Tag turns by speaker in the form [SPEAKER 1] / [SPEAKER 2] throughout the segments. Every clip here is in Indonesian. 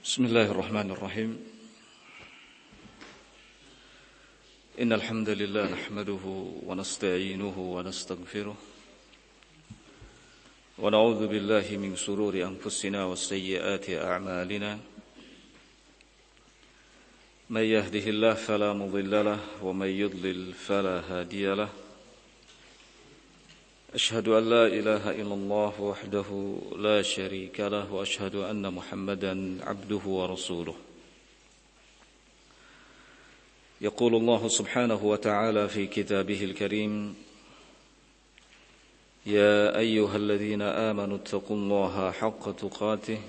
[SPEAKER 1] Bismillahirrahmanirrahim. Innal hamdalillah nahmaduhu wa nasta'inuhu wa nastaghfiruh wa na'udzu billahi min shururi anfusina wa sayyiati a'malina. May yahdihillahu fala mudilla lahu wa may yudlil fala hadiya lahu. أشهد أن لا إله إلا الله وحده لا شريك له وأشهد أن محمدا عبده ورسوله. يقول الله سبحانه وتعالى في كتابه الكريم: يا أيها الذين آمنوا اتقوا الله حق تقاته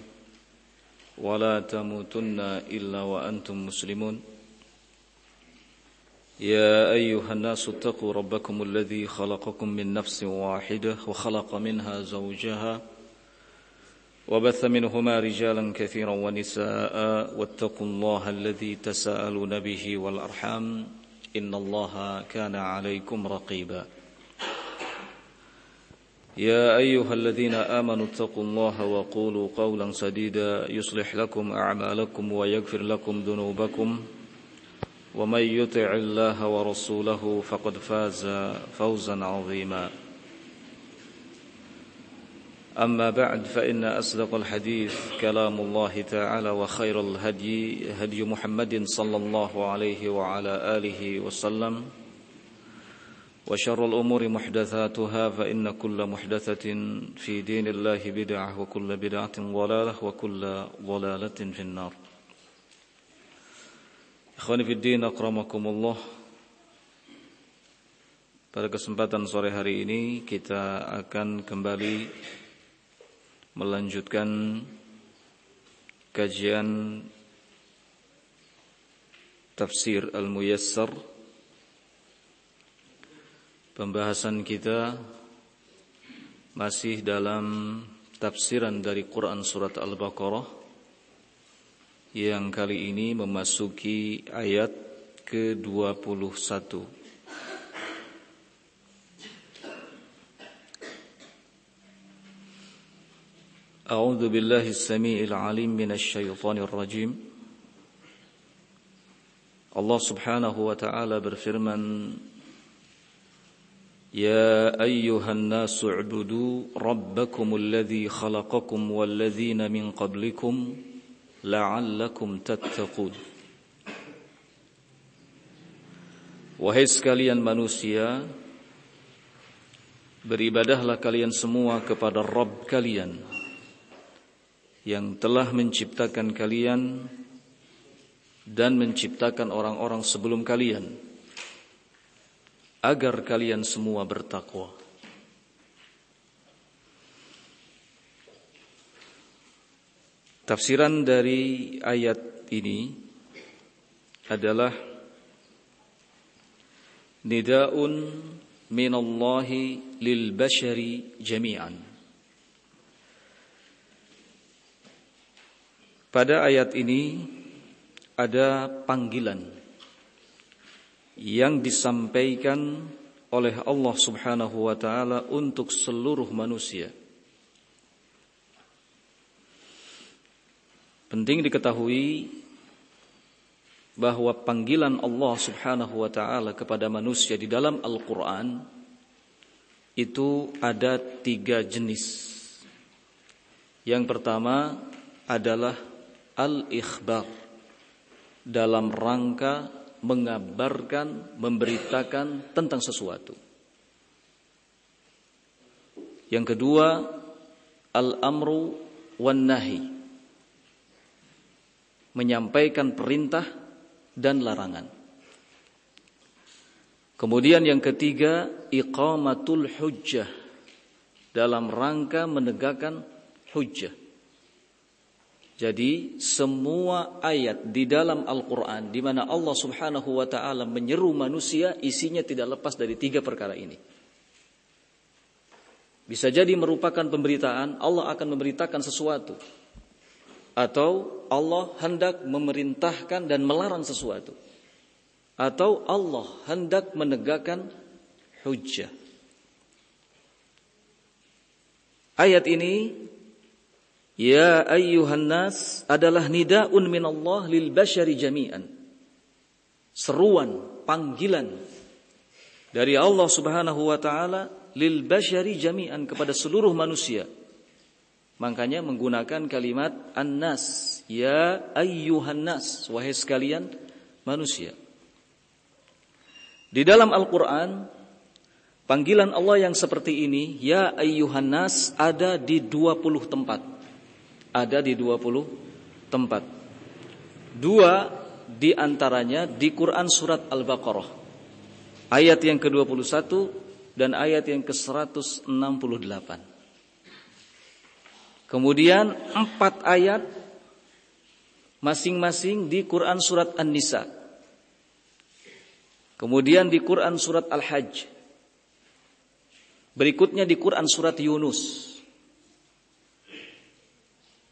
[SPEAKER 1] ولا تموتن إلا وأنتم مسلمون. يا أيها الناس اتقوا ربكم الذي خلقكم من نفس واحدة وخلق منها زوجها وبث منهما رجالا كثيرا ونساء واتقوا الله الذي تساءلون به والأرحام إن الله كان عليكم رقيبا. يا أيها الذين آمنوا اتقوا الله وقولوا قولا سديدا يصلح لكم أعمالكم ويغفر لكم ذنوبكم ومن يطع الله ورسوله فقد فاز فوزا عظيما. أما بعد فإن أصدق الحديث كلام الله تعالى وخير الهدي هدي محمد صلى الله عليه وعلى آله وسلم وشر الأمور محدثاتها فإن كل محدثة في دين الله بدعة وكل بدعة ضلالة وكل ضلالة في النار. Ikhwani fiddin, akramakumullah. Pada kesempatan sore hari ini kita akan kembali melanjutkan kajian Tafsir Al-Muyassar. Pembahasan kita masih dalam tafsiran dari Quran surat Al-Baqarah yang kali ini memasuki ayat ke-21. A'udzu billahi as-sami'il 'alim minasy syaithanir rajim. Allah Subhanahu wa ta'ala berfirman: Ya ayyuhan nasu u'budu rabbakumul ladzi khalaqakum wal ladzina min qablikum la'allakum tattaqun. Wahai sekalian manusia, beribadahlah kalian semua kepada Rabb kalian yang telah menciptakan kalian dan menciptakan orang-orang sebelum kalian agar kalian semua bertakwa. Tafsiran dari ayat ini adalah nida'un minallahi lil bashari jami'an. Pada ayat ini ada panggilan yang disampaikan oleh Allah Subhanahu wa ta'ala untuk seluruh manusia. Penting diketahui bahwa panggilan Allah Subhanahu wa ta'ala kepada manusia di dalam Al-Quran itu ada 3 jenis. Yang pertama adalah al-ikhbar, dalam rangka mengabarkan, memberitakan tentang sesuatu. Yang kedua, al-amru wan nahi, menyampaikan perintah dan larangan. Kemudian yang ketiga, iqamatul hujjah, dalam rangka menegakkan hujjah. Jadi semua ayat di dalam Al-Quran di mana Allah Subhanahu wa ta'ala menyeru manusia, isinya tidak lepas dari 3 perkara ini. Bisa jadi merupakan pemberitaan, Allah akan memberitakan sesuatu, atau Allah hendak memerintahkan dan melarang sesuatu, atau Allah hendak menegakkan hujjah. Ayat ini Ya ayyuhan nas adalah nida'un minallah lil bashari jami'an. Seruan, panggilan dari Allah Subhanahu wa taala lil bashari jami'an kepada seluruh manusia. Makanya menggunakan kalimat an-nas, ya ayyuhan nas, wahai sekalian manusia. Di dalam Al-Qur'an panggilan Allah yang seperti ini, ya ayyuhan nas, ada di 20 tempat. Ada di 20 tempat. 2 di antaranya di Quran surat Al-Baqarah. Ayat yang ke-21 dan ayat yang ke-168. Kemudian 4 ayat masing-masing di Quran surat An-Nisa. Kemudian di Quran surat Al-Hajj. Berikutnya di Quran surat Yunus.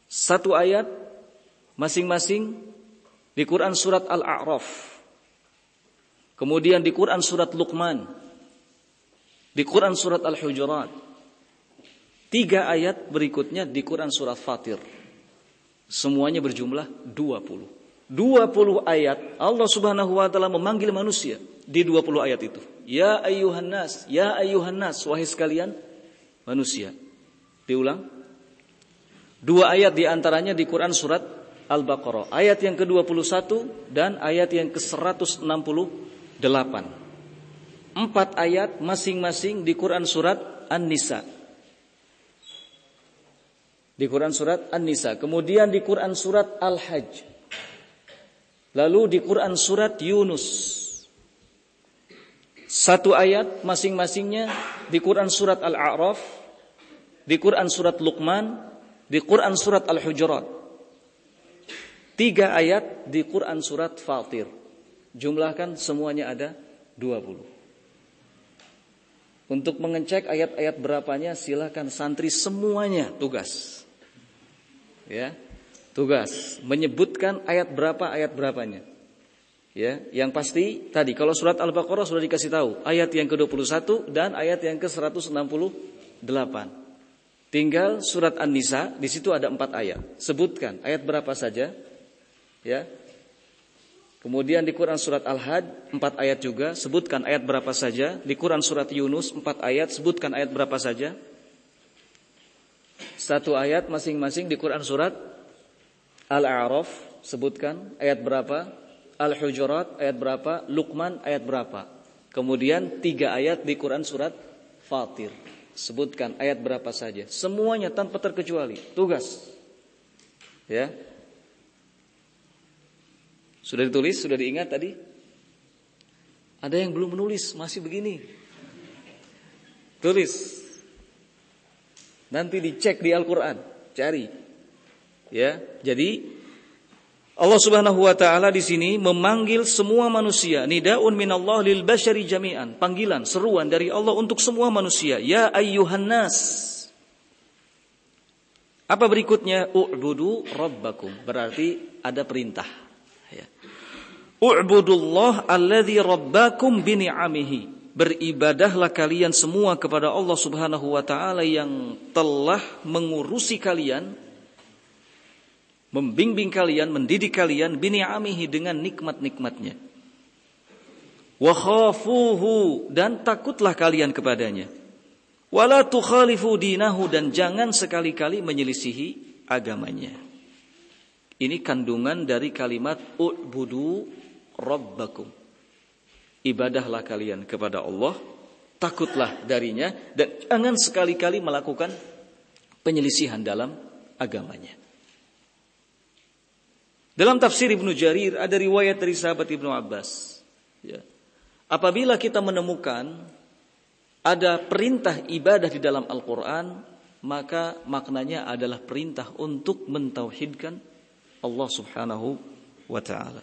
[SPEAKER 1] 1 ayat masing-masing di Quran surat Al-A'raf. Kemudian di Quran surat Luqman. Di Quran surat Al-Hujurat. 3 ayat berikutnya di Quran surat Fatir. Semuanya berjumlah 20. 20 ayat Allah Subhanahu wa taala memanggil manusia di 20 ayat itu. Ya ayyuhan nas, wahai sekalian manusia. Diulang. 2 ayat di antaranya di Quran surat Al-Baqarah, ayat yang ke-21 dan ayat yang ke-168. 4 ayat masing-masing di Quran surat An-Nisa. Di Quran surat An-Nisa, kemudian di Quran surat Al-Hajj. Lalu di Quran surat Yunus. 1 ayat masing-masingnya di Quran surat Al-A'raf, di Quran surat Luqman, di Quran surat Al-Hujurat. 3 ayat di Quran surat Fatir. Jumlahkan semuanya ada 20. Untuk mengecek ayat-ayat berapanya silakan santri semuanya tugas. Ya, tugas menyebutkan ayat berapanya. Ya, yang pasti tadi kalau surat Al-Baqarah sudah dikasih tahu ayat yang ke-21 dan ayat yang ke-168. Tinggal surat An-Nisa, di situ ada 4 ayat. Sebutkan ayat berapa saja. Ya. Kemudian di Quran surat Al-Hajj 4 ayat juga, sebutkan ayat berapa saja. Di Quran surat Yunus 4 ayat, sebutkan ayat berapa saja. 1 ayat masing-masing di Quran surat Al-A'raf, sebutkan ayat berapa. Al-Hujurat ayat berapa, Luqman ayat berapa. Kemudian 3 ayat di Quran surat Fatir, sebutkan ayat berapa saja. Semuanya tanpa terkecuali. Tugas. Ya. Sudah ditulis, sudah diingat tadi? Ada yang belum menulis, masih begini. Tulis. Nanti dicek di Al-Quran, cari. Ya, jadi Allah Subhanahu wa taala di sini memanggil semua manusia. Nida'un minallah lil bashari jami'an. Panggilan, seruan dari Allah untuk semua manusia. Ya ayyuhan nas. Apa berikutnya? U'budu rabbakum. Berarti ada perintah. Ya. U'budullah alladzi rabbakum bini'amihi. Beribadahlah kalian semua kepada Allah Subhanahu wa taala yang telah mengurusi kalian, membimbing kalian, mendidik kalian bini'amihi dengan nikmat-nikmatnya. Wa khafuhu, dan takutlah kalian kepadanya. Wala tukhalifu dinahu, dan jangan sekali-kali menyelisihi agamanya. Ini kandungan dari kalimat u'budu rabbakum. Ibadahlah kalian kepada Allah, takutlah darinya, dan jangan sekali-kali melakukan penyelisihan dalam agamanya. Dalam tafsir Ibnu Jarir ada riwayat dari sahabat Ibnu Abbas. Ya. Apabila kita menemukan ada perintah ibadah di dalam Al-Quran, maka maknanya adalah perintah untuk mentauhidkan Allah Subhanahu wa ta'ala.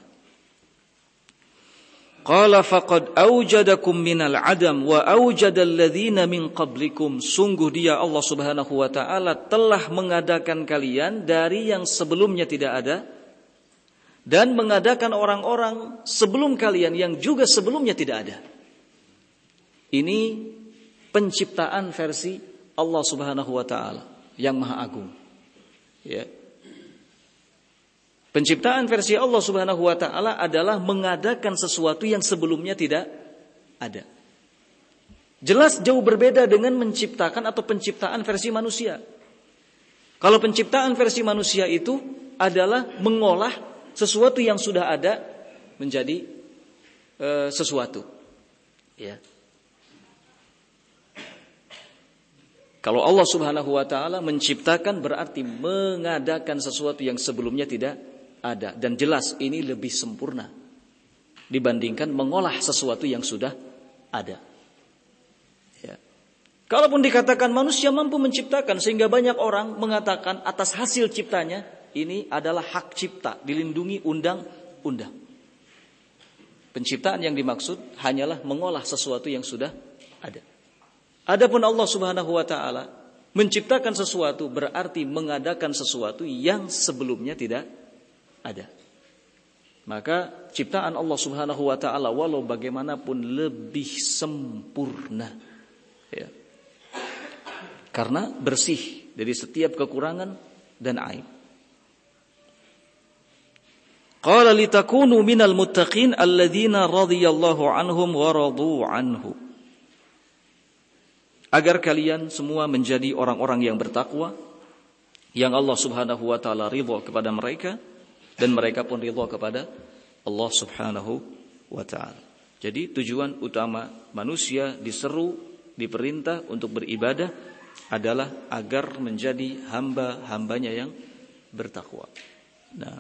[SPEAKER 1] Qala faqad awjadakum minal adam wa awjadal ladzina min qablikum. Sungguh dia Allah Subhanahu wa ta'ala telah mengadakan kalian dari yang sebelumnya tidak ada, dan mengadakan orang-orang sebelum kalian yang juga sebelumnya tidak ada. Ini penciptaan versi Allah Subhanahu wa ta'ala yang maha agung. Ya. Penciptaan versi Allah Subhanahu wa taala adalah mengadakan sesuatu yang sebelumnya tidak ada. Jelas jauh berbeda dengan menciptakan atau penciptaan versi manusia. Kalau penciptaan versi manusia itu adalah mengolah sesuatu yang sudah ada menjadi sesuatu. Ya. Kalau Allah Subhanahu wa taala menciptakan berarti mengadakan sesuatu yang sebelumnya tidak ada, dan jelas ini lebih sempurna dibandingkan mengolah sesuatu yang sudah ada. Ya. Kalaupun dikatakan manusia mampu menciptakan sehingga banyak orang mengatakan atas hasil ciptanya ini adalah hak cipta, dilindungi undang-undang. Penciptaan yang dimaksud hanyalah mengolah sesuatu yang sudah ada. Adapun Allah Subhanahu wa taala menciptakan sesuatu berarti mengadakan sesuatu yang sebelumnya tidak ada. Maka ciptaan Allah Subhanahu wa taala walau bagaimanapun lebih sempurna. Ya. Karena bersih dari setiap kekurangan dan aib. Qala litakunu minal muttaqin alladzina radhiyallahu anhum wa radu anhu. Agar kalian semua menjadi orang-orang yang bertakwa, yang Allah Subhanahu wa taala ridha kepada mereka dan mereka pun ridha kepada Allah Subhanahu wa taala. Jadi tujuan utama manusia diseru, diperintah untuk beribadah adalah agar menjadi hamba-hambanya yang bertakwa. Nah,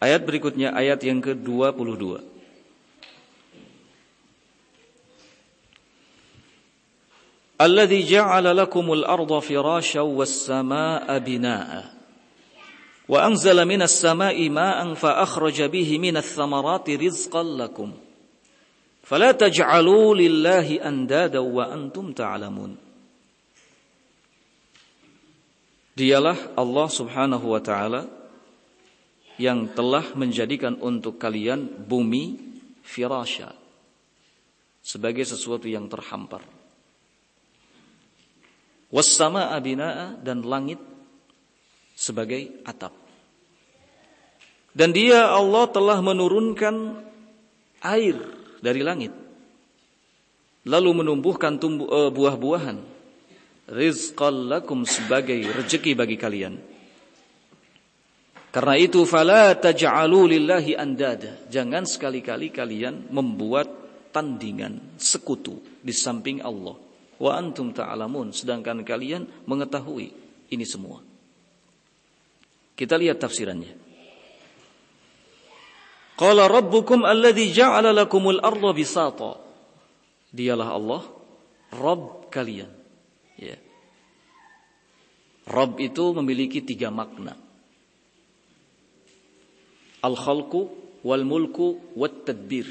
[SPEAKER 1] ayat berikutnya, ayat yang ke-22. Alladzi ja'ala lakumul arda firasyan was samaa'a binaa'a wa anzala minas samaa'i maa'an fa akhraja bihi minats thamarati rizqan lakum fala taj'alu lillahi andada wa antum ta'lamun. Dialah Allah Subhanahu wa taala yang telah menjadikan untuk kalian bumi firasya sebagai sesuatu yang terhampar, was-samaa'a binaa'a, dan langit sebagai atap. Dan Dia Allah telah menurunkan air dari langit, lalu menumbuhkan buah-buahan, rizqan lakum, sebagai rezeki bagi kalian. Karena itu fala taj'alu lillahi andada, jangan sekali-kali kalian membuat tandingan, sekutu di samping Allah. Wa antum ta'lamun, sedangkan kalian mengetahui ini semua. Kita lihat tafsirannya. Qala rabbukum alladzi ja'ala lakumul arda bisata. Dialah Allah, Rabb kalian. Ya. Rabb itu memiliki 3 makna. Al-khalqu wal mulku wat tadbir.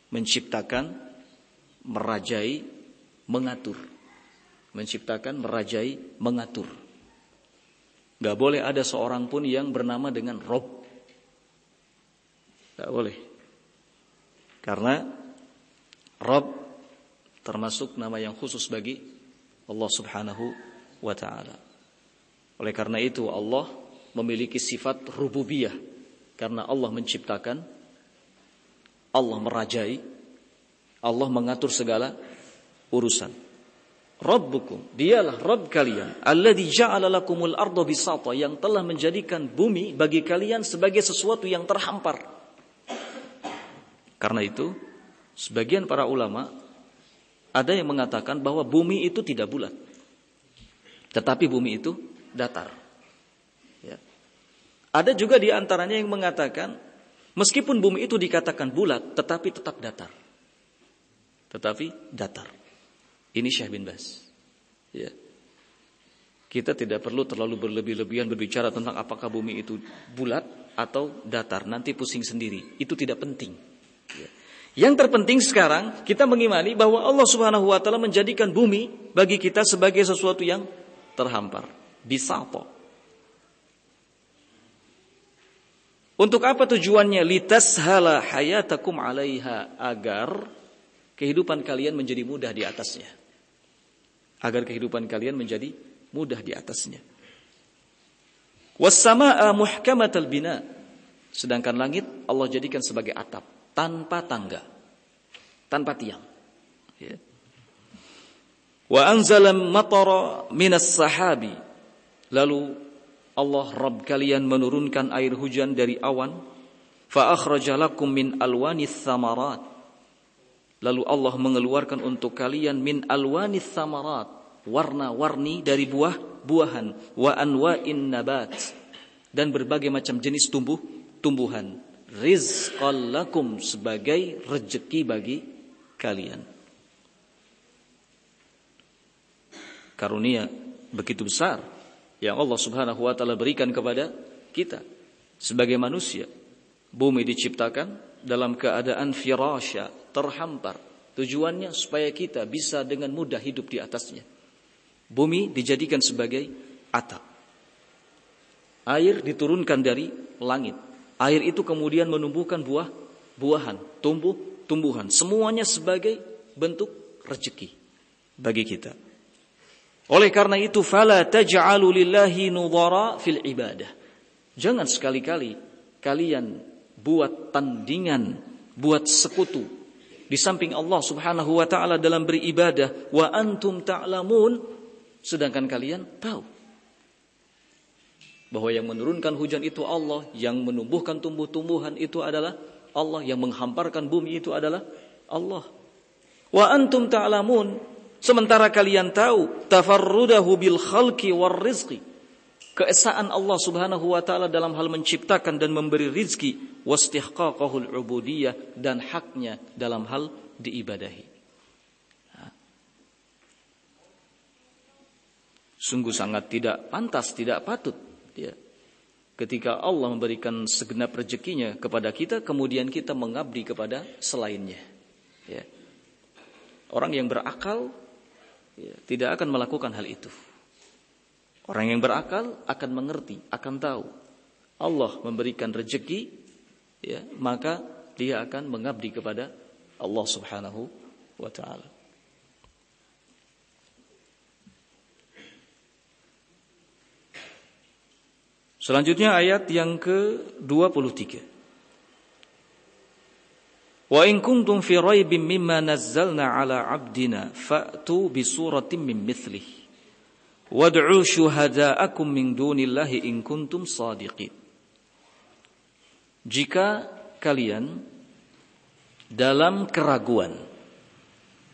[SPEAKER 1] Menciptakan, merajai, mengatur. Menciptakan, merajai, mengatur. Gak boleh ada seorang pun yang bernama dengan Rabb. Gak boleh. Karena Rabb termasuk nama yang khusus bagi Allah Subhanahu wa ta'ala. Oleh karena itu Allah memiliki sifat rububiyah. Karena Allah menciptakan, Allah merajai, Allah mengatur segala urusan. Rabbukum, dialah Rabb kalian, alladzi ja'ala lakumul arda bisata, yang telah menjadikan bumi bagi kalian sebagai sesuatu yang terhampar. Karena itu, sebagian para ulama ada yang mengatakan bahwa bumi itu tidak bulat, tetapi bumi itu datar. Ya. Ada juga di antaranya yang mengatakan meskipun bumi itu dikatakan bulat, tetapi tetap datar. Ini Syekh bin Baz. Ya. Kita tidak perlu terlalu berlebih-lebihan berbicara tentang apakah bumi itu bulat atau datar. Nanti pusing sendiri. Itu tidak penting. Ya. Yang terpenting sekarang kita mengimani bahwa Allah Subhanahu wa taala menjadikan bumi bagi kita sebagai sesuatu yang terhampar. Bisata. Untuk apa tujuannya? Litashala hayatakum 'alaiha, agar kehidupan kalian menjadi mudah di atasnya. agar kehidupan kalian menjadi mudah di atasnya. Was-samaa'a muhkamatal bina. Sedangkan langit Allah jadikan sebagai atap, tanpa tangga, tanpa tiang. Ya. Wa anzala matara minas sahabi. Lalu Allah Rabb kalian menurunkan air hujan dari awan. Fa akhraja lakum min alwanis thamarat. Lalu Allah mengeluarkan untuk kalian min alwanis thamarat, warna-warni dari buah-buahan, wa anwa'in nabat, dan berbagai macam jenis tumbuhan. Rizqan lakum, sebagai rezeki bagi kalian. Karunia begitu besar yang Allah Subhanahu wa taala berikan kepada kita sebagai manusia. Bumi diciptakan dalam keadaan firasya, terhampar. Tujuannya supaya kita bisa dengan mudah hidup di atasnya. Bumi dijadikan sebagai atap. Air diturunkan dari langit. Air itu kemudian menumbuhkan buah-buahan, tumbuhan. Semuanya sebagai bentuk rezeki bagi kita. Oleh karena itu, fala taj'alu lillahi nudhara fil ibadah. Jangan sekali-kali kalian buat tandingan, buat sekutu di samping Allah Subhanahu wa taala dalam beribadah, wa antum ta'lamun, sedangkan kalian tahu bahwa yang menurunkan hujan itu Allah, yang menumbuhkan tumbuh-tumbuhan itu adalah Allah, yang menghamparkan bumi itu adalah Allah. Wa antum ta'lamun, sementara kalian tahu tafarrudahu bil khalqi war rizqi, keesaan Allah Subhanahu wa taala dalam hal menciptakan dan memberi rizki, wastihqaqahul ubudiyah, dan haknya dalam hal diibadahi. Sungguh sangat tidak pantas, tidak patut ya, ketika Allah memberikan segenap rezekinya kepada kita, kemudian kita mengabdi kepada selainnya ya. Orang yang berakal ya, tidak akan melakukan hal itu. Orang yang berakal akan mengerti, akan tahu Allah memberikan rezeki ya, maka dia akan mengabdi kepada Allah Subhanahu wa taala. Selanjutnya ayat yang ke-23. Wa in kuntum fi raibin mimma nazzalna ala 'abdina fa'tu bi suratin min mithlihi wad'u syuhada'akum min dunillahi in kuntum shadiqin. Jika kalian dalam keraguan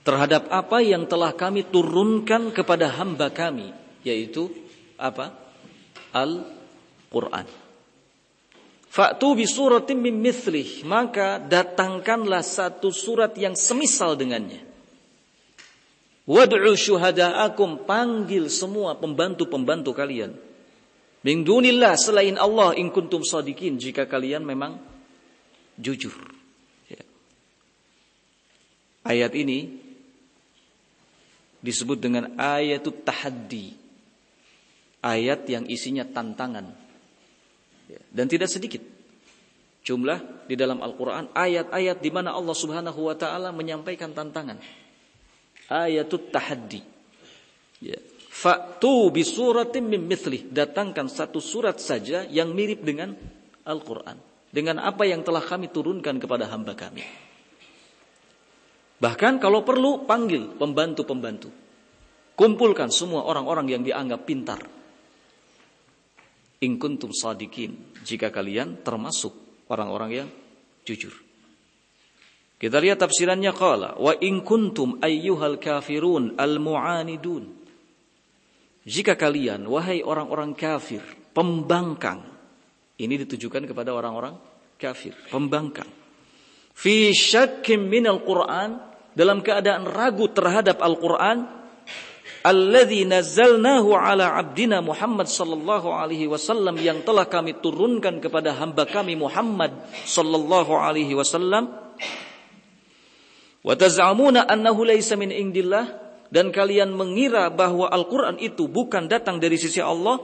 [SPEAKER 1] terhadap apa yang telah kami turunkan kepada hamba kami, yaitu apa? Al-Quran. Fa'tu bi suratin min mithlih, maka datangkanlah satu surat yang semisal dengannya. Wad'u syuhada'akum, panggil semua pembantu-pembantu kalian. Min dunillah, selain Allah, in kuntum shadiqin, jika kalian memang jujur. Ya. Ayat ini disebut dengan ayatut tahaddi. Ayat yang isinya tantangan. Dan tidak sedikit jumlah di dalam Al-Quran ayat-ayat di mana Allah Subhanahu wa taala menyampaikan tantangan. Ayatut tahaddi. Ya. Fa'tu bi suratin min mithlih, datangkan satu surat saja yang mirip dengan Al-Quran, dengan apa yang telah kami turunkan kepada hamba kami. Bahkan kalau perlu panggil pembantu-pembantu. Kumpulkan semua orang-orang yang dianggap pintar. In kuntum shadiqin, jika kalian termasuk orang-orang yang jujur. Kita lihat tafsirannya, qala wa in kuntum ayyuhal kafirun al-mu'anidun. Jika kalian, wahai orang-orang kafir, pembangkang. Ini ditujukan kepada orang-orang kafir, pembangkang. Fi syakkim minal Qur'an, dalam keadaan ragu terhadap Al-Qur'an, alladzi nazzalnahu ala abdina Muhammad sallallahu alaihi wasallam, yang telah kami turunkan kepada hamba kami Muhammad sallallahu alaihi wasallam. Wa taz'amuna annahu laysa min indillah, dan kalian mengira bahwa Al-Qur'an itu bukan datang dari sisi Allah.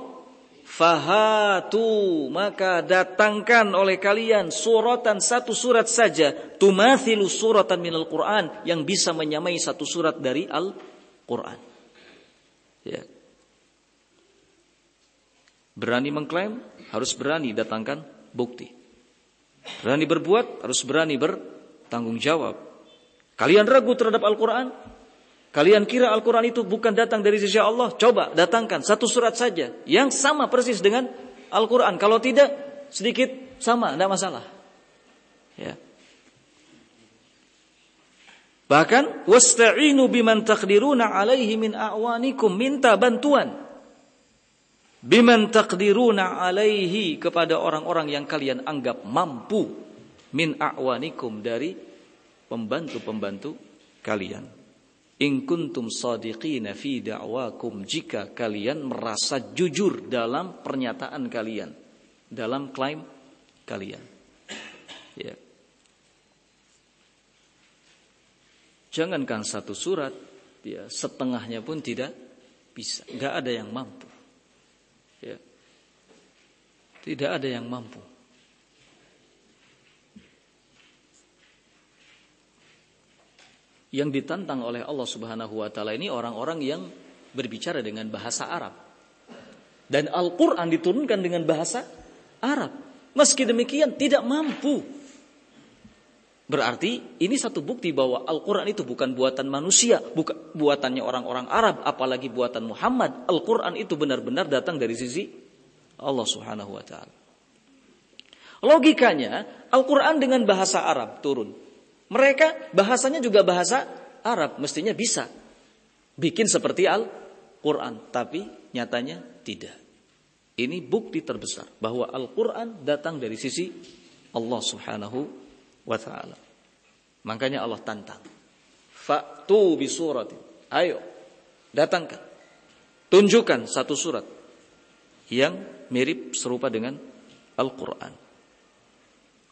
[SPEAKER 1] Fahatu, maka datangkan oleh kalian suratan, satu surat saja, tumathilu suratan minal Qur'an, yang bisa menyamai satu surat dari Al-Qur'an. Ya. Berani mengklaim, harus berani datangkan bukti. Berani berbuat, harus berani bertanggung jawab. Kalian ragu terhadap Al-Quran? Kalian kira Al-Quran itu bukan datang dari sisi Allah? Coba datangkan satu surat saja yang sama persis dengan Al-Quran. Kalau tidak, sedikit sama, tidak masalah. Ya. Bahkan wasta'inu biman taqdiruna alaihi min a'wanikum, minta bantuan biman taqdiruna alaihi, kepada orang-orang yang kalian anggap mampu, min a'wanikum, dari pembantu-pembantu kalian. In kuntum shadiqina fi da'wakum, jika kalian merasa jujur dalam pernyataan kalian, dalam klaim kalian. Ya. Jangankan satu surat, ya, setengahnya pun tidak bisa. Enggak ada yang mampu. Ya. Tidak ada yang mampu. Yang ditantang oleh Allah Subhanahu wa taala ini orang-orang yang berbicara dengan bahasa Arab. Dan Al-Qur'an diturunkan dengan bahasa Arab. Meski demikian tidak mampu. Berarti ini satu bukti bahwa Al-Quran itu bukan buatan manusia, bukan buatannya orang-orang Arab, apalagi buatan Muhammad. Al-Quran itu benar-benar datang dari sisi Allah Subhanahu wa ta'ala. Logikanya, Al-Quran dengan bahasa Arab turun. Mereka bahasanya juga bahasa Arab, mestinya bisa bikin seperti Al-Quran, tapi nyatanya tidak. Ini bukti terbesar bahwa Al-Quran datang dari sisi Allah Subhanahu wa ta'ala. Makanya Allah tantang. Fa'tu bi suratin. Ayo, datangkan. Tunjukkan satu surat yang mirip serupa dengan Al-Quran.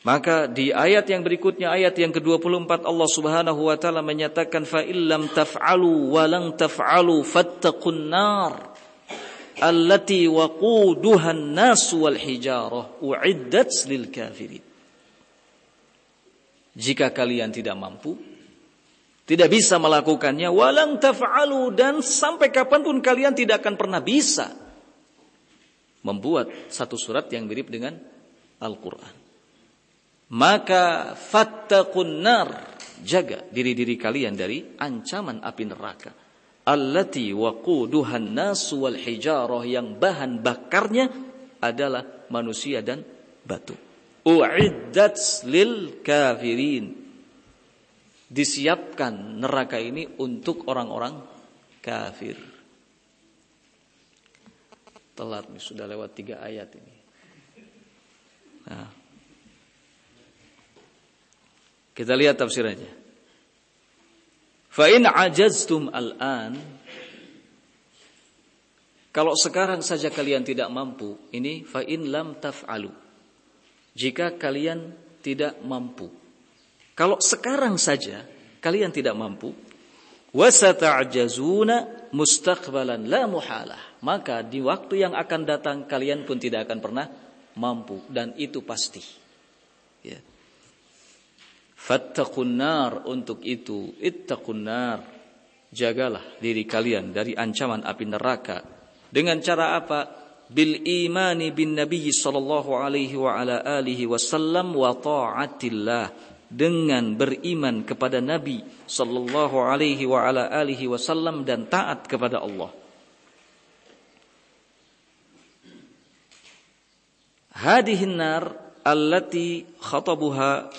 [SPEAKER 1] Maka di ayat yang berikutnya, ayat yang ke-24, Allah Subhanahu wa ta'ala menyatakan, fa illam taf'alu wa lan taf'alu fattaqun nar allati waquduha an-nas wal hijarah u'iddat lil kafirin. Jika kalian tidak mampu, tidak bisa melakukannya, walang taf'alu, dan sampai kapanpun kalian tidak akan pernah bisa membuat satu surat yang mirip dengan Al-Quran. Maka fattaqun nar, jaga diri-diri kalian dari ancaman api neraka. Allati waquduhan nas wal hijarah, yang bahan bakarnya adalah manusia dan batu. U'iddat lil kafirin, disiapkan neraka ini untuk orang-orang kafir. Telat nih, sudah lewat 3 ayat ini. Nah, kita lihat tafsirannya. Fa in ajaztum al-an, kalau sekarang saja kalian tidak mampu, ini fa in lam taf'alu, jika kalian tidak mampu. Kalau sekarang saja kalian tidak mampu, wasata'jazuna mustaqbalan la muhalah, maka di waktu yang akan datang kalian pun tidak akan pernah mampu, dan itu pasti. Ya. Fattaqun nar, untuk itu ittaqun nar, jagalah diri kalian dari ancaman api neraka. Dengan cara apa? Bil imani bin Nabi sallallahu alaihi wa ala alihi wasallam wa ta'atillah, dengan beriman kepada Nabi sallallahu alaihi wa ala alihi wasallam dan taat kepada Allah. Hadihin nar allati hatabuha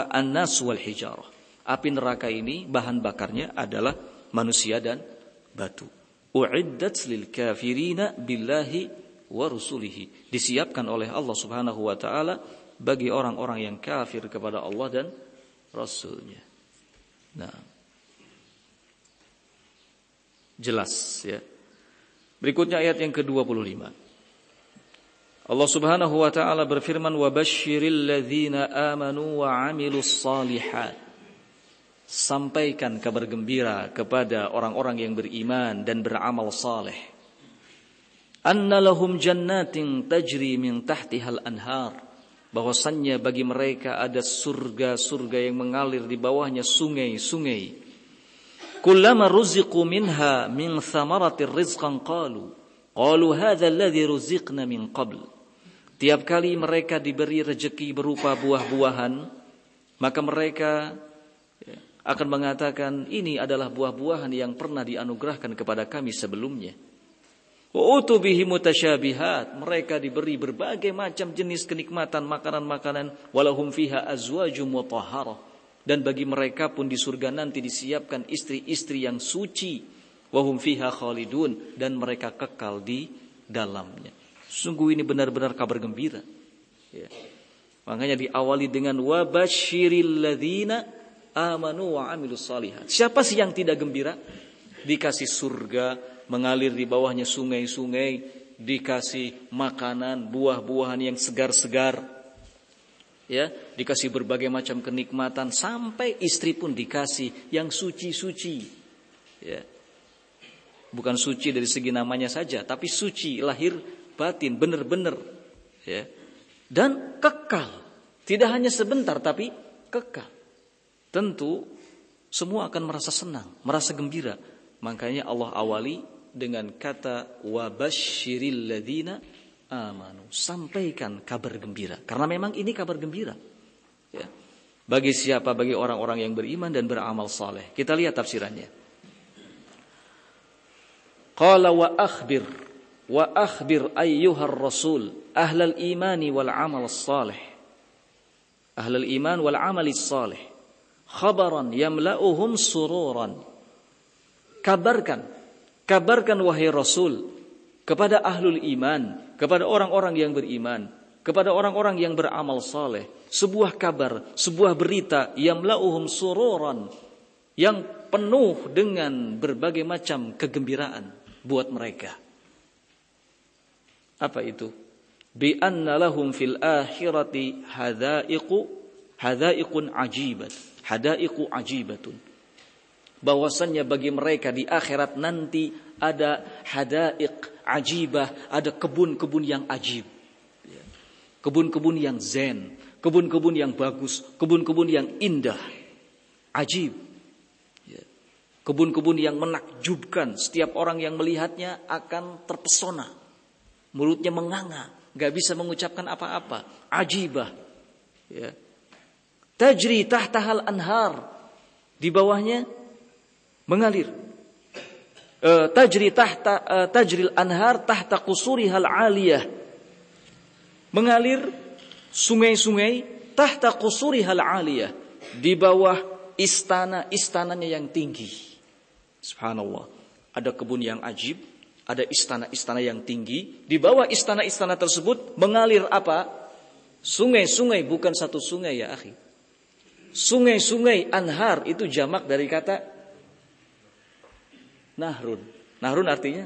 [SPEAKER 1] an-nas wal hijarah. Api neraka ini bahan bakarnya adalah manusia dan batu. U'iddat lil kafirina billahi wa rusulihi, disiapkan oleh Allah Subhanahu wa taala bagi orang-orang yang kafir kepada Allah dan Rasulnya. Nah, jelas ya. Berikutnya ayat yang ke-25. Allah Subhanahu wa taala berfirman, wa basyiril ladzina amanu wa 'amilus shalihat. Sampaikan kabar gembira kepada orang-orang yang beriman dan beramal saleh. Anna lahum jannatin tajri min tahtihal anhar, bahwasannya bagi mereka ada surga-surga yang mengalir di bawahnya sungai-sungai. kullama ruziqu minha min thamaratir rizqan qalu hadza alladhi ruziqna min qabl. Tiap kali mereka diberi rezeki berupa buah-buahan, maka mereka akan mengatakan, ini adalah buah-buahan yang pernah dianugerahkan kepada kami sebelumnya. Wa utubihi mutasyabihat, mereka diberi berbagai macam jenis kenikmatan makanan-makanan, walahum fiha azwajum mutahharah, dan bagi mereka pun di surga nanti disiapkan istri-istri yang suci, wahum fiha khalidun, dan mereka kekal di dalamnya. Sungguh ini benar-benar kabar gembira. Ya. Makanya diawali dengan wabasyiril ladzina amanu wa amilus shalihat. Siapa sih yang tidak gembira? Dikasih surga, mengalir di bawahnya sungai-sungai, dikasih makanan, buah-buahan yang segar-segar, ya, dikasih berbagai macam kenikmatan, sampai istri pun dikasih yang suci-suci, ya. Bukan suci dari segi namanya saja, tapi suci lahir batin, benar-benar, ya. Dan kekal, tidak hanya sebentar tapi kekal. Tentu semua akan merasa senang, merasa gembira. Makanya Allah awali dengan kata wabasyiril ladzina amanu, sampaikan kabar gembira, karena memang ini kabar gembira, ya. Bagi siapa? Bagi orang-orang yang beriman dan beramal saleh. Kita lihat tafsirannya. Qala wa akhbir ayyuhar rasul ahlal imani wal amal salih, ahlal iman wal amal salih, khabaran yamla'uhum sururan. Kabarkan wahai Rasul kepada ahlul iman, kepada orang-orang yang beriman, kepada orang-orang yang beramal saleh, sebuah kabar, sebuah berita, yamla'uhum sururan, yang penuh dengan berbagai macam kegembiraan buat mereka. Apa itu? Bi anna lahum fil akhirati hadaiqun ajibatun. Bahwasannya bagi mereka di akhirat nanti ada hadaiq ajibah, ada kebun-kebun yang ajib, kebun-kebun yang zen, kebun-kebun yang bagus, kebun-kebun yang indah, ajib, kebun-kebun yang menakjubkan. Setiap orang yang melihatnya akan terpesona, mulutnya menganga, gak bisa mengucapkan apa-apa. Ajibah, ya. Tajri tahtahal anhar, di bawahnya mengalir. Tajril anhar tahta qusurihal aliyah, mengalir sungai-sungai tahta qusurihal aliyah, di bawah istana-istananya yang tinggi. Subhanallah, ada kebun yang ajib, ada istana-istana yang tinggi, di bawah istana-istana tersebut mengalir apa? Sungai-sungai, bukan satu sungai ya akhi. Sungai-sungai, anhar itu jamak dari kata nahrun. Nahrun artinya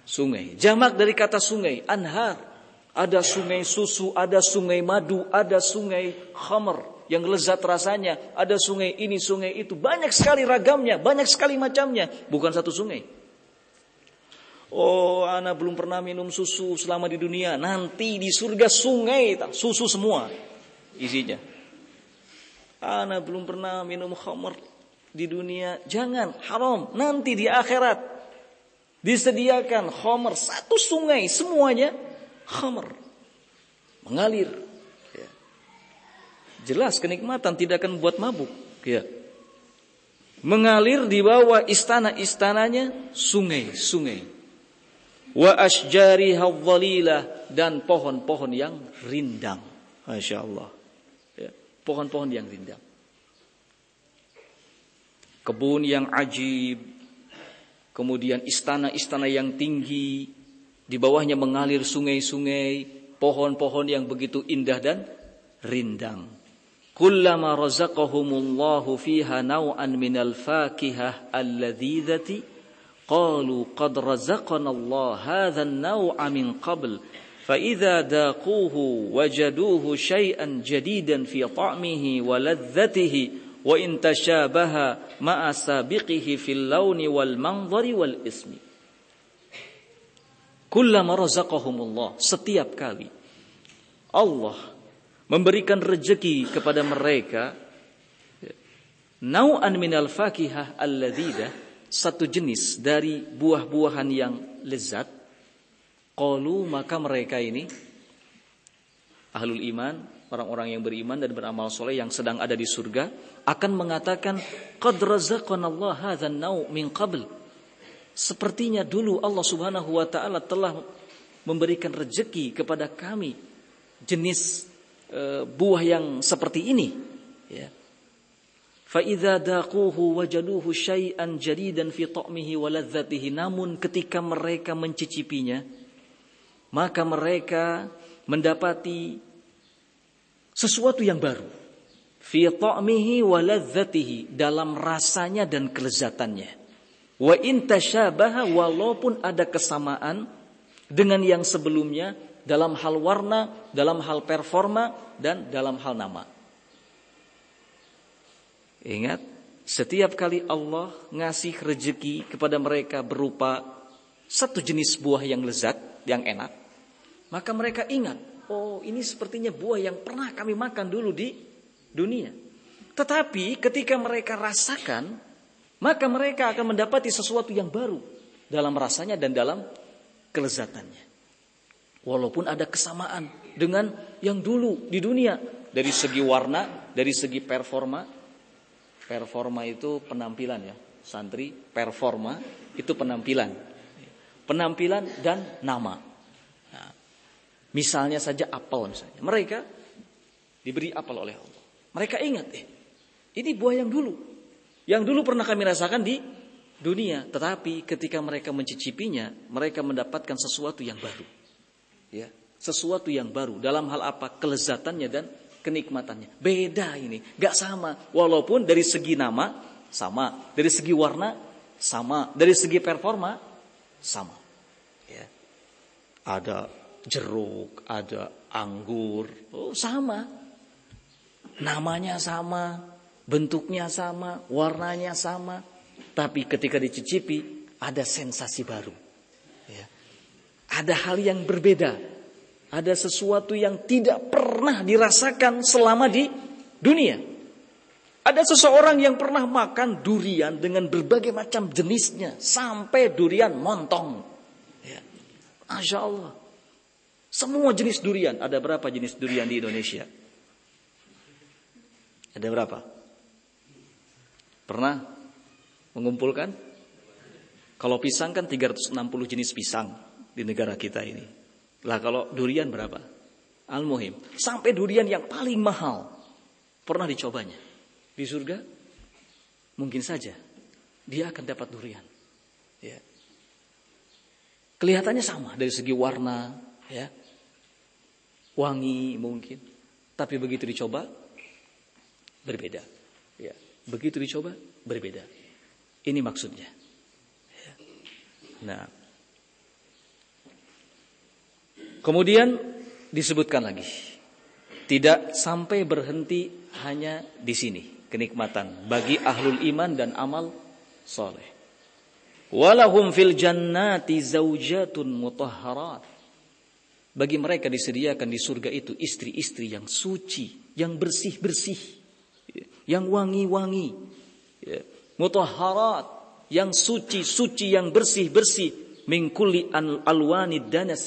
[SPEAKER 1] sungai. Jamak dari kata sungai, anhar. Ada sungai susu, ada sungai madu, ada sungai khamr yang lezat rasanya, ada sungai ini, sungai itu. Banyak sekali ragamnya, banyak sekali macamnya. Bukan satu sungai. Oh, ana belum pernah minum susu selama di dunia. Nanti di surga sungai, susu semua isinya. Ana belum pernah minum khamr di dunia. Jangan, haram. Nanti di akhirat disediakan khamr, satu sungai, semuanya khamr, mengalir, ya. Jelas kenikmatan, tidak akan membuat mabuk, ya. Mengalir di bawah istana-istananya sungai-sungai. Wa ashjariha dhalilah, dan pohon-pohon yang rindang. Masya Allah, ya. Pohon-pohon yang rindang, kebun yang ajib, kemudian istana-istana yang tinggi, di bawahnya mengalir sungai-sungai, pohon-pohon yang begitu indah dan rindang. Kullama razaqahumullahu fiha naw'an minal fakihah alladzizati qalu qad razaqanallahu hadha an-naw'a min qabl fa idza daquhu wajaduhu syai'an jadidan fi ta'mihi wa ladzatihi wa in tashabaha ma'a sabiqihi fil launi wal manzari wal ismi. Kullama razaqahumullah, setiap kali Allah memberikan rezeki kepada mereka Nau'an minal fakihah alladhidah, satu jenis dari buah-buahan yang lezat. Qalu, maka mereka ini ahlul iman, orang-orang yang beriman dan beramal soleh yang sedang ada di surga akan mengatakan, qad razaqanallahu hadzal nau' min qabl. Sepertinya dulu Allah Subhanahu wa taala telah memberikan rezeki kepada kami jenis buah yang seperti ini, ya. Fa idza daquhu wajaduhu syai'an jadidan fi ta'mihi wa ladzatihi. Namun ketika mereka mencicipinya, maka mereka mendapati sesuatu yang baru. Fi ta'mihi wa ladzatihi, dalam rasanya dan kelezatannya. Wa in tashabaha, walaupun ada kesamaan dengan yang sebelumnya dalam hal warna, dalam hal performa, dan dalam hal nama. Ingat, setiap kali Allah ngasih rezeki kepada mereka berupa satu jenis buah yang lezat, yang enak, maka mereka ingat, oh ini sepertinya buah yang pernah kami makan dulu di dunia. Tetapi ketika mereka rasakan, maka mereka akan mendapati sesuatu yang baru dalam rasanya dan dalam kelezatannya. Walaupun ada kesamaan dengan yang dulu di dunia, dari segi warna, dari segi performa. Performa itu penampilan, ya, santri. Performa itu penampilan, penampilan dan nama. Nah, misalnya saja apel, misalnya mereka diberi apel oleh Allah. Mereka ingat, ini buah yang dulu pernah kami rasakan di dunia. Tetapi ketika mereka mencicipinya, mereka mendapatkan sesuatu yang baru, ya, sesuatu yang baru dalam hal apa? Kelezatannya dan kenikmatannya. Beda ini, gak sama. Walaupun dari segi nama sama, dari segi warna sama, dari segi performa sama, ya. Ada jeruk, ada anggur, sama. Namanya sama, bentuknya sama, warnanya sama. Tapi ketika dicicipi ada sensasi baru, ya. Ada hal yang berbeda. Ada sesuatu yang tidak pernah dirasakan selama di dunia. Ada seseorang yang pernah makan durian dengan berbagai macam jenisnya, sampai durian montong, ya. Masya Allah. Semua jenis durian. Ada berapa jenis durian di Indonesia? Ada berapa? Pernah mengumpulkan? Kalau pisang kan 360 jenis pisang di negara kita ini. Lah kalau durian berapa? Al-muhim, sampai durian yang paling mahal pernah dicobanya. Di surga mungkin saja dia akan dapat durian, ya. Kelihatannya sama dari segi warna, ya, wangi mungkin, tapi begitu dicoba berbeda, ya. Begitu dicoba berbeda. Ini maksudnya, ya. Nah, kemudian disebutkan lagi, tidak sampai berhenti hanya di sini kenikmatan bagi ahlul iman dan amal soleh. Walahum fil jannati zaujatun mutahharat. Bagi mereka disediakan di surga itu istri-istri yang suci, yang bersih-bersih, yang wangi-wangi, mutahharat, yang suci-suci, yang bersih-bersih, min kulli alwanid danas,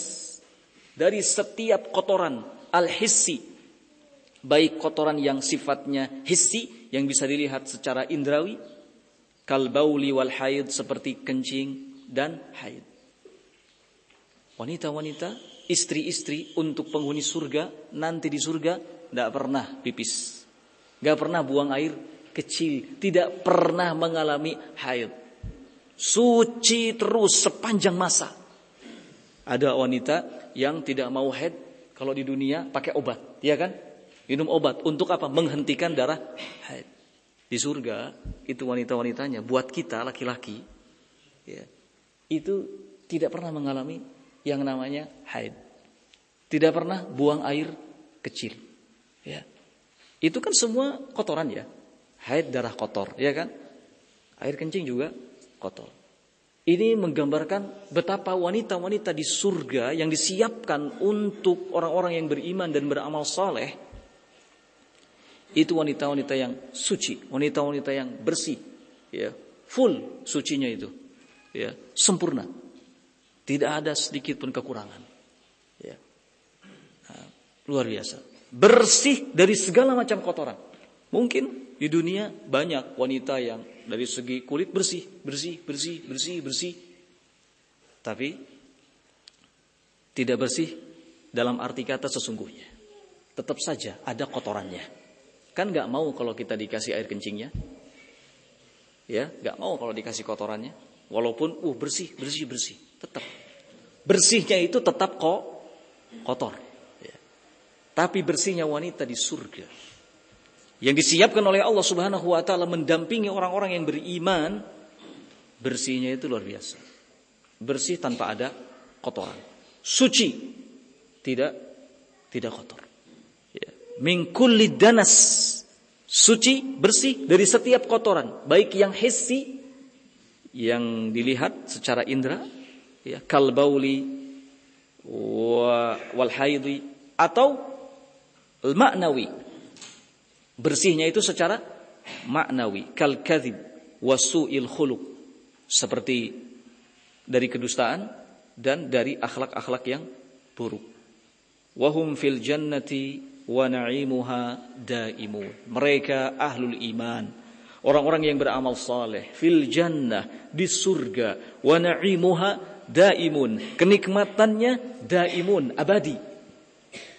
[SPEAKER 1] dari setiap kotoran al-hissi, baik kotoran yang sifatnya hissi yang bisa dilihat secara indrawi, kal bauli wal haid, seperti kencing dan haid. Wanita-wanita, istri-istri untuk penghuni surga nanti di surga tidak pernah pipis, tidak pernah buang air kecil, tidak pernah mengalami haid, suci terus sepanjang masa. Ada wanita yang tidak mau haid kalau di dunia pakai obat, ya kan? Minum obat untuk apa? Menghentikan darah haid. Di surga itu wanita-wanitanya, buat kita laki-laki, ya, itu tidak pernah mengalami yang namanya haid, tidak pernah buang air kecil, ya. Itu kan semua kotoran, ya. Haid darah kotor, ya kan? Air kencing juga kotor. Ini menggambarkan betapa wanita-wanita di surga yang disiapkan untuk orang-orang yang beriman dan beramal saleh Itu wanita-wanita yang suci, wanita-wanita yang bersih, ya, full sucinya itu, ya, sempurna, tidak ada sedikit pun kekurangan, ya. Nah, luar biasa, bersih dari segala macam kotoran. Mungkin di dunia banyak wanita yang dari segi kulit bersih, tapi tidak bersih dalam arti kata sesungguhnya. Tetap saja ada kotorannya. Kan gak mau kalau kita dikasih air kencingnya, ya, gak mau kalau dikasih kotorannya. Walaupun bersih, tetap bersihnya itu tetap kok kotor, ya. Tapi bersihnya wanita di surga yang disiapkan oleh Allah Subhanahu wa taala mendampingi orang-orang yang beriman, bersihnya itu luar biasa. Bersih tanpa ada kotoran, suci, tidak kotor. Min kulli danas, suci, bersih dari setiap kotoran, baik yang hissi, yang dilihat secara indera, ya, kal bauli wal haidhi, atau al ma'nawi, bersihnya itu secara maknawi, kal kadzib wasu'il khuluq, seperti dari kedustaan dan dari akhlak-akhlak yang buruk. Wahum fil jannati wa na'imuha daimun. Mereka ahlul iman, orang-orang yang beramal saleh, fil jannah, di surga, wa na'imuha daimun, kenikmatannya daimun, abadi,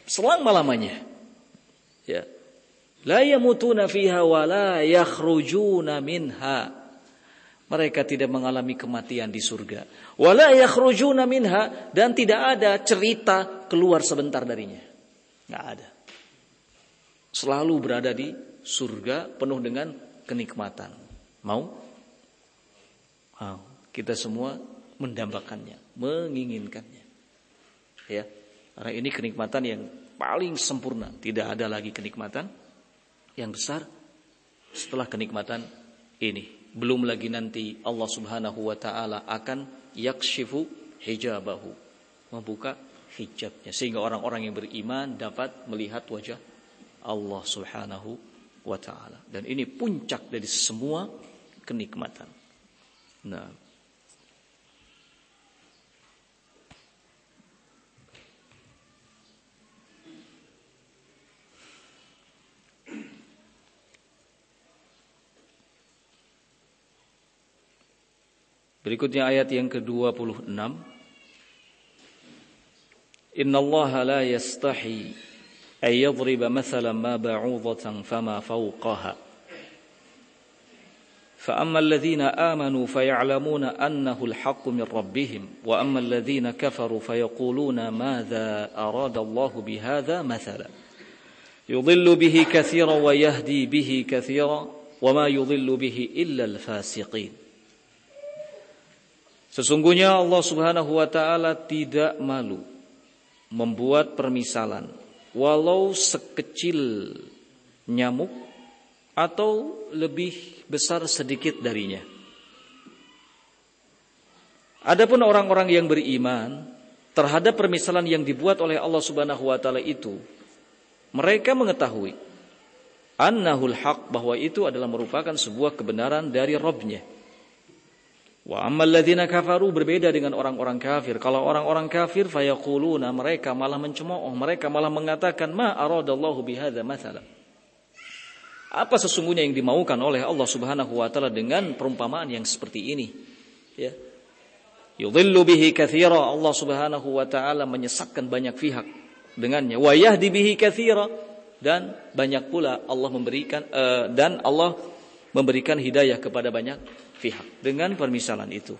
[SPEAKER 1] selama-lamanya, ya. La yamutuna fiha wa la yakhrujuna minha. Mereka tidak mengalami kematian di surga. Wa la yakhrujuna minha, dan tidak ada cerita keluar sebentar darinya. Enggak ada. Selalu berada di surga penuh dengan kenikmatan. Mau? Kita semua mendambakannya, menginginkannya. Ya, karena ini kenikmatan yang paling sempurna. Tidak ada lagi kenikmatan yang besar setelah kenikmatan ini. Belum lagi nanti Allah Subhanahu wa taala akan yakshifu hijabahu, membuka hijabnya, sehingga orang-orang yang beriman dapat melihat wajah Allah Subhanahu wa ta'ala. Dan ini puncak dari semua kenikmatan. Nah, berikutnya ayat yang ke-26. Innallaha la yastahi ay yadriba mathalan ma ba'udatan fama fawqaha. Fa amma alladhina amanu faya'lamuna annahu al-haqqu min rabbihim wa amma alladhina kafaru fayaquluna madza arada Allahu bihadza mathala. Yudhillu bihi katsiran wa yahdi bihi katsiran wa ma yudhillu bihi illa al-fasiqin. Sesungguhnya Allah Subhanahu wa taala tidak malu membuat permisalan walau sekecil nyamuk atau lebih besar sedikit darinya. Adapun orang-orang yang beriman terhadap permisalan yang dibuat oleh Allah Subhanahu wa taala itu, mereka mengetahui annahul haq, bahwa itu adalah merupakan sebuah kebenaran dari Rabb-nya. Wa ammal ladzina kafaru, berbeda dengan orang-orang kafir. Kalau orang-orang kafir fayaquluna, mereka malah mencemooh, mereka malah mengatakan ma aradallahu bihadza mathala. Apa sesungguhnya yang dimaukan oleh Allah Subhanahu wa taala dengan perumpamaan yang seperti ini? Ya. Yudhillu bihi katsira, Allah Subhanahu wa taala menyesatkan banyak pihak dengannya. Wa yahdi bihi katsira, dan banyak pula Allah memberikan hidayah kepada banyak pihak dengan permisalan itu.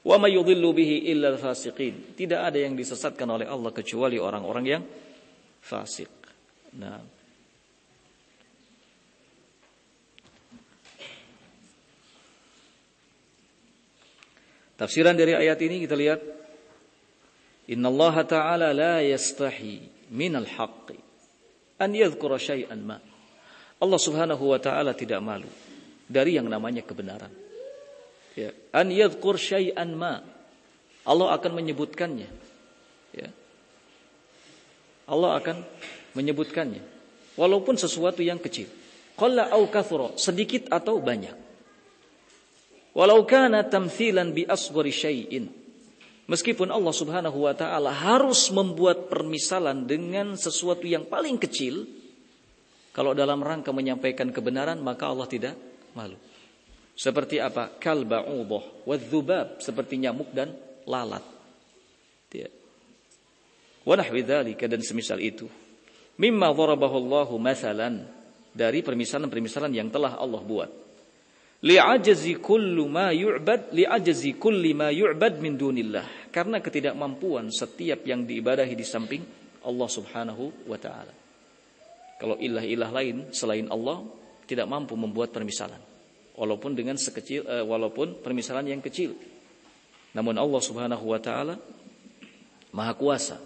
[SPEAKER 1] Wa may yudhillu bihi illa al-fasiqin. Tidak ada yang disesatkan oleh Allah kecuali orang-orang yang fasik. Nah, tafsiran dari ayat ini kita lihat, innallaha ta'ala la yastahi minal haqqi an yadhkura syai'an ma. Allah Subhanahu wa taala tidak malu dari yang namanya kebenaran. Ya, an yadhkur syai'an ma. Allah akan menyebutkannya. Ya. Allah akan menyebutkannya. walaupun sesuatu yang kecil. Qalla au kathura, sedikit atau banyak. Walau kana tamthilan bi asghari syai'in. Meskipun Allah Subhanahu wa taala harus membuat permisalan dengan sesuatu yang paling kecil, kalau dalam rangka menyampaikan kebenaran maka Allah tidak malu. Seperti apa? Kal ba'udah wadh-dhubab, seperti nyamuk dan lalat. Wa nahwi dzalika, dan semisal itu. Mimma dharabahu Allahu mathalan, dari permisalan-permisalan yang telah Allah buat. Li'ajazi kulli ma yu'bad min dunillah, karena ketidakmampuan setiap yang diibadahi di samping Allah Subhanahu wa taala. Kalau ilah-ilah lain selain Allah tidak mampu membuat permisalan, walaupun permisalan yang kecil. Namun Allah Subhanahu wa taala Maha Kuasa,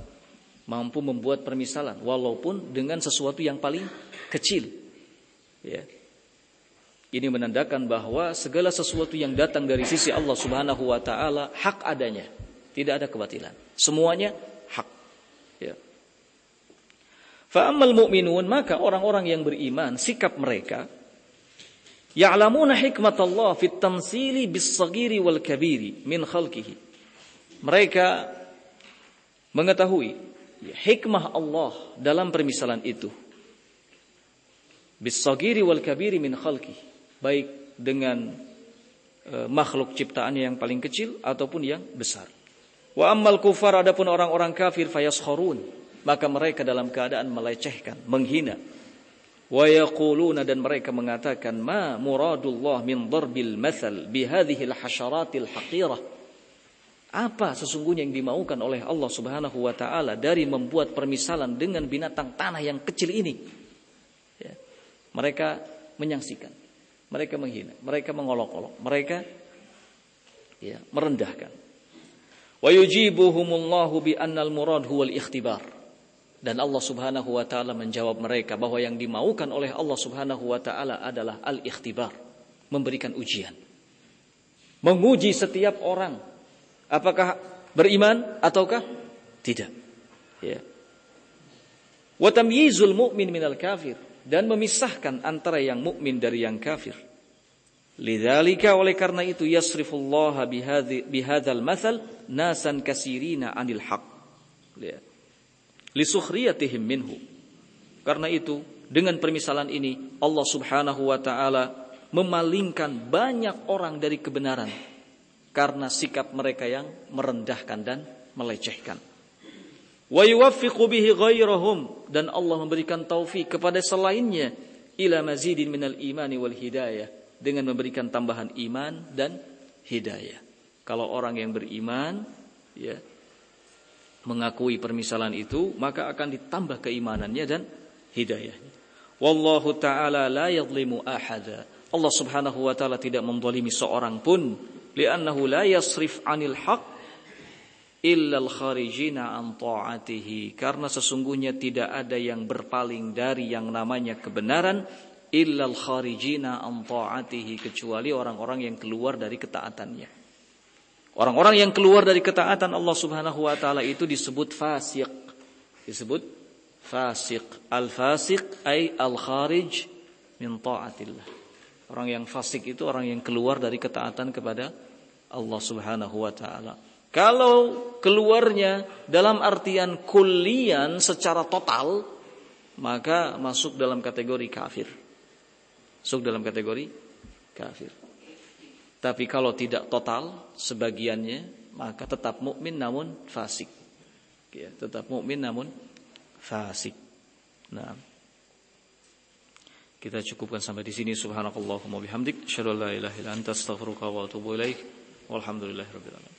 [SPEAKER 1] mampu membuat permisalan walaupun dengan sesuatu yang paling kecil. Ya. Ini menandakan bahwa segala sesuatu yang datang dari sisi Allah Subhanahu wa taala hak adanya, tidak ada kebatilan. Semuanya hak. Ya. Fa ammal mu'minun, maka orang-orang yang beriman, sikap mereka ya'lamuna hikmatallah fit tamtsili bis-saghiri wal kabiri min khalqihi. Mereka mengetahui hikmah Allah dalam permisalan itu. Bis-saghiri wal kabiri min khalqihi, baik dengan makhluk ciptaannya yang paling kecil ataupun yang besar. Wa ammal kufar, adapun orang-orang kafir, fayaskharun, maka mereka dalam keadaan melecehkan, menghina. Wa yaquluna, dan mereka mengatakan, ma muradullah min darbil mathal bihadhihi al-hasyaratil haqirah. Apa sesungguhnya yang dimaukan oleh Allah Subhanahu wa taala dari membuat permisalan dengan binatang tanah yang kecil ini? Ya. Mereka menyaksikan, mereka menghina, mereka mengolok-olok, mereka merendahkan. Wa yujibuhumullahu bi annal murad huwal ikhtibar. Dan Allah Subhanahu wa taala menjawab mereka bahwa yang dimaukan oleh Allah Subhanahu wa taala adalah al-ikhtibar, memberikan ujian. Menguji setiap orang apakah beriman ataukah tidak. Ya. Wa tamyizul mu'min minal kafir, dan memisahkan antara yang mukmin dari yang kafir. Lidzalika, oleh karena itu, yasrifullaha bihadzal mathal nasan kasirina anil haq. Ya. Lisukhriyatihim minhu. Karena itu, dengan permisalan ini Allah Subhanahu wa taala memalingkan banyak orang dari kebenaran karena sikap mereka yang merendahkan dan melecehkan. Wa yuwaffiqu bihi ghairahum, dan Allah memberikan taufik kepada selainnya ila mazidin minal imani wal hidayah, dengan memberikan tambahan iman dan hidayah. Kalau orang yang beriman mengakui permisalan itu, maka akan ditambah keimanannya dan hidayahnya. Wallahu ta'ala la yadhlimu ahada. Allah Subhanahu wa taala tidak menzalimi seorang pun, li'annahu la yasrif 'anil haqq illa al-kharijina an ta'atihi, karena sesungguhnya tidak ada yang berpaling dari yang namanya kebenaran illa al-kharijina an ta'atihi, kecuali orang-orang yang keluar dari ketaatannya. Orang-orang yang keluar dari ketaatan Allah Subhanahu wa taala itu disebut fasik. Disebut fasik. Al-fasik ay al-kharij min ta'atillah. Orang yang fasik itu orang yang keluar dari ketaatan kepada Allah Subhanahu wa taala. Kalau keluarnya dalam artian kullian secara total, maka masuk dalam kategori kafir. Masuk dalam kategori kafir. Tapi kalau tidak total sebagiannya, maka tetap mukmin namun fasik. Ya, tetap mukmin namun fasik. Nah, kita cukupkan sampai di sini. Subhanakallahumma bihamdik, asyhadu an la ilaha illa anta, astaghfiruka wa atubu ilaik. Walhamdulillahirabbil alamin.